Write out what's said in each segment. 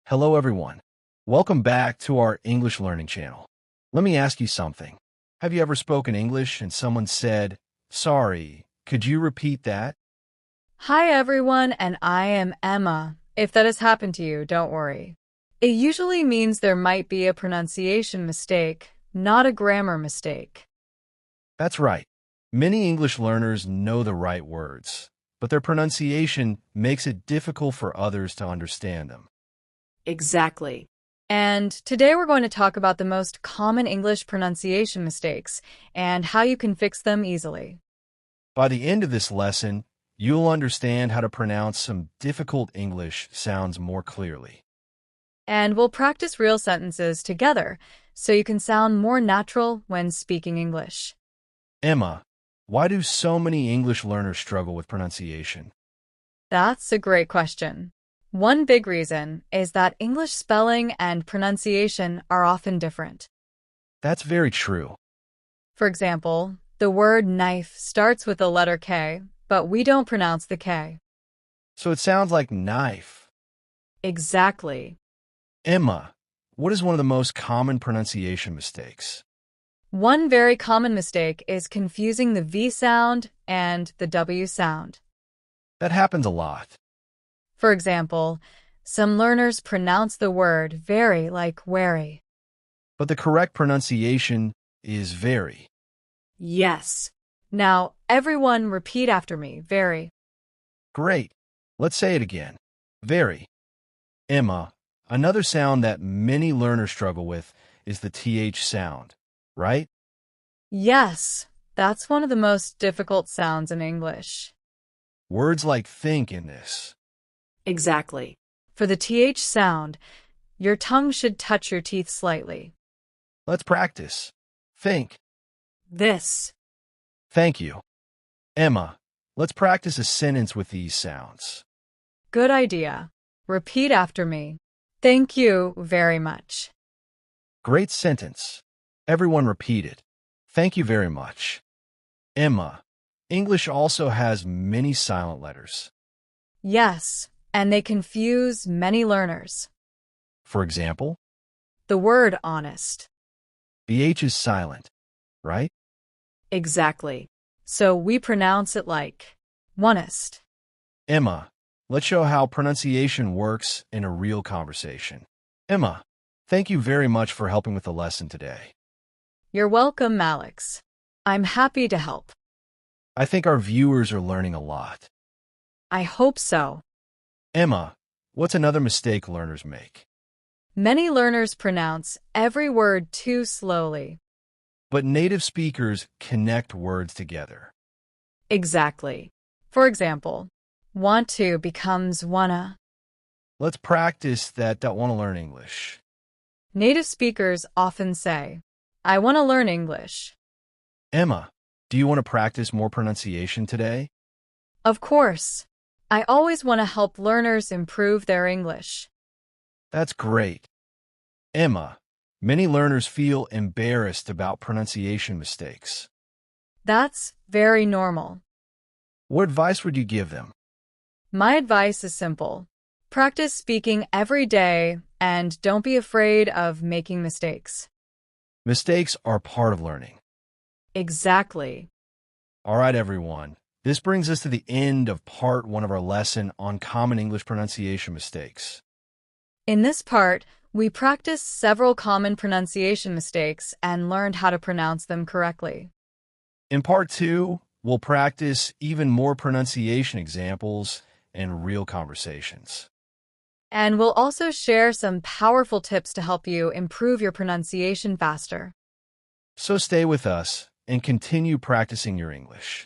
Hello, everyone. Welcome back to our English learning channel. Let me ask you something. Have you ever spoken English and someone said, "Sorry, could you repeat that?" Hi everyone, and I am Emma. If that has happened to you, don't worry. It usually means there might be a pronunciation mistake, not a grammar mistake. That's right. Many English learners know the right words, but their pronunciation makes it difficult for others to understand them. Exactly. And today we're going to talk about the most common English pronunciation mistakes and how you can fix them easily. By the end of this lesson, you'll understand how to pronounce some difficult English sounds more clearly. And we'll practice real sentences together so you can sound more natural when speaking English. Emma, why do so many English learners struggle with pronunciation? That's a great question. One big reason is that English spelling and pronunciation are often different. That's very true. For example, the word knife starts with the letter K, but we don't pronounce the K. So it sounds like knife. Exactly. Emma, what is one of the most common pronunciation mistakes? One very common mistake is confusing the V sound and the W sound. That happens a lot. For example, some learners pronounce the word very like wary. But the correct pronunciation is very. Yes. Now, everyone repeat after me, very. Great. Let's say it again. Very. Emma, another sound that many learners struggle with is the TH sound, right? Yes, that's one of the most difficult sounds in English. Words like think in this. Exactly. For the TH sound, your tongue should touch your teeth slightly. Let's practice. Think. This. Thank you. Emma, let's practice a sentence with these sounds. Good idea. Repeat after me. Thank you very much. Great sentence. Everyone repeat it. Thank you very much. Emma, English also has many silent letters. Yes, and they confuse many learners. For example, The word honest. the H is silent, right? Exactly. So we pronounce it like honest. Emma, let's show how pronunciation works in a real conversation. Emma, thank you very much for helping with the lesson today. You're welcome, Alex. I'm happy to help. I think our viewers are learning a lot. I hope so. Emma, what's another mistake learners make? Many learners pronounce every word too slowly. But native speakers connect words together. Exactly. For example, want to becomes wanna. Let's practice that don't want to learn English. Native speakers often say, I want to learn English. Emma, do you want to practice more pronunciation today? Of course. I always want to help learners improve their English. That's great. Emma, many learners feel embarrassed about pronunciation mistakes. That's very normal. What advice would you give them? My advice is simple. Practice speaking every day and don't be afraid of making mistakes. Mistakes are part of learning. Exactly. All right, everyone. This brings us to the end of part 1 of our lesson on common English pronunciation mistakes. In this part, we practiced several common pronunciation mistakes and learned how to pronounce them correctly. In part 2, we'll practice even more pronunciation examples and real conversations. And we'll also share some powerful tips to help you improve your pronunciation faster. So stay with us and continue practicing your English.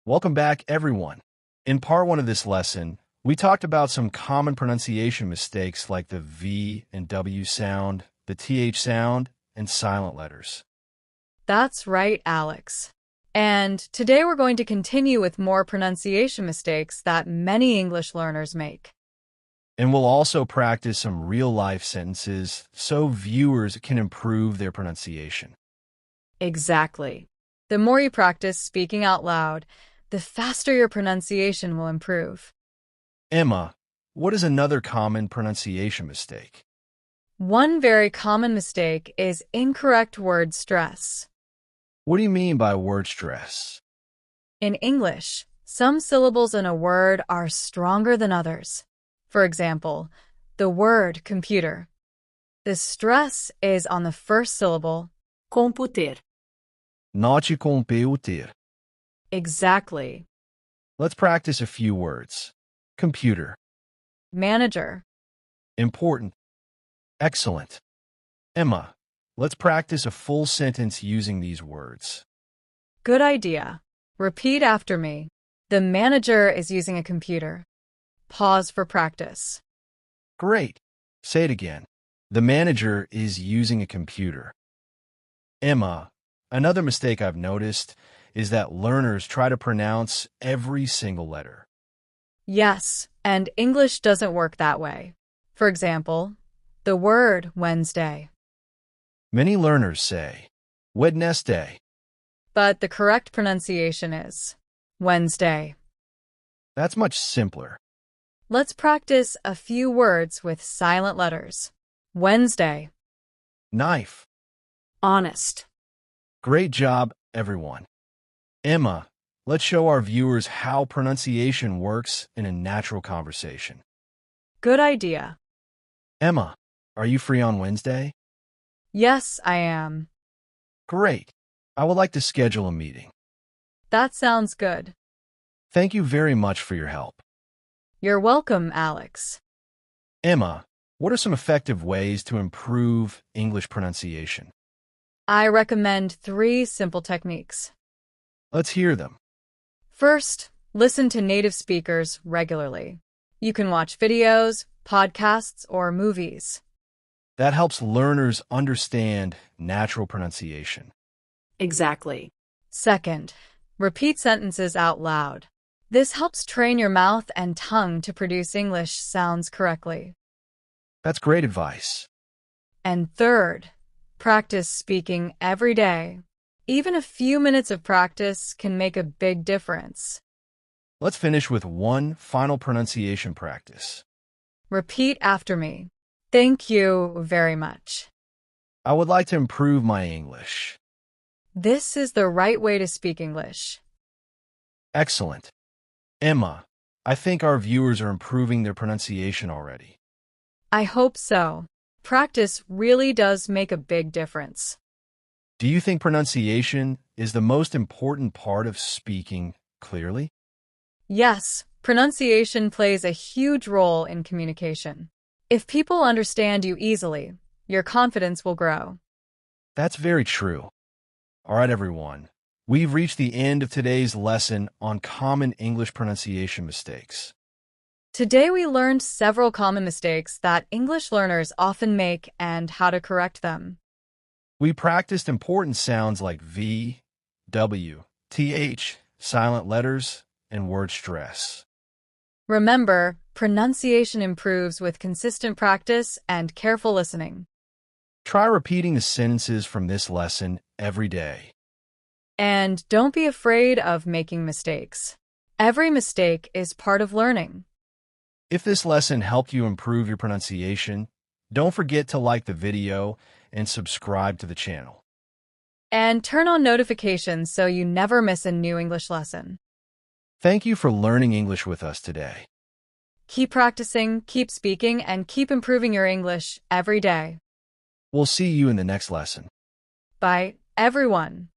Welcome back, everyone. In part 1 of this lesson, we talked about some common pronunciation mistakes like the V and W sound, the TH sound, and silent letters. That's right, Alex. And today we're going to continue with more pronunciation mistakes that many English learners make. And we'll also practice some real-life sentences so viewers can improve their pronunciation. Exactly. The more you practice speaking out loud, the faster your pronunciation will improve. Emma, what is another common pronunciation mistake? One very common mistake is incorrect word stress. What do you mean by word stress? In English, some syllables in a word are stronger than others. For example, the word computer. The stress is on the first syllable, computer, Note computer. exactly. Let's practice a few words. Computer. Manager, Important. Excellent. Emma, let's practice a full sentence using these words. good idea. Repeat after me. The manager is using a computer. Pause for practice. Great. Say it again. The manager is using a computer. Emma, another mistake I've noticed is that learners try to pronounce every single letter. Yes, and English doesn't work that way. For example, the word Wednesday. Many learners say, Wednesday. But the correct pronunciation is Wednesday. That's much simpler. Let's practice a few words with silent letters. Wednesday. Knife. honest, Great job, everyone. Emma, let's show our viewers how pronunciation works in a natural conversation. Good idea. Emma, are you free on Wednesday? Yes, I am. Great. I would like to schedule a meeting. That sounds good. Thank you very much for your help. You're welcome, Alex. Emma, what are some effective ways to improve English pronunciation? I recommend 3 simple techniques. Let's hear them. First, listen to native speakers regularly. You can watch videos, podcasts, or movies. That helps learners understand natural pronunciation. exactly, Second, repeat sentences out loud. This helps train your mouth and tongue to produce English sounds correctly. That's great advice. And third, practice speaking every day. Even a few minutes of practice can make a big difference. Let's finish with one final pronunciation practice. Repeat after me. Thank you very much. I would like to improve my English. This is the right way to speak English. Excellent. Emma, I think our viewers are improving their pronunciation already. I hope so. Practice really does make a big difference. Do you think pronunciation is the most important part of speaking clearly? Yes, pronunciation plays a huge role in communication. If people understand you easily, your confidence will grow. That's very true. All right, everyone. We've reached the end of today's lesson on common English pronunciation mistakes. Today we learned several common mistakes that English learners often make and how to correct them. We practiced important sounds like V, W, TH, silent letters, and word stress. Remember, pronunciation improves with consistent practice and careful listening. Try repeating the sentences from this lesson every day. And don't be afraid of making mistakes. Every mistake is part of learning. If this lesson helped you improve your pronunciation, don't forget to like the video and subscribe to the channel. And turn on notifications so you never miss a new English lesson. Thank you for learning English with us today. Keep practicing, keep speaking, and keep improving your English every day. We'll see you in the next lesson. Bye, everyone.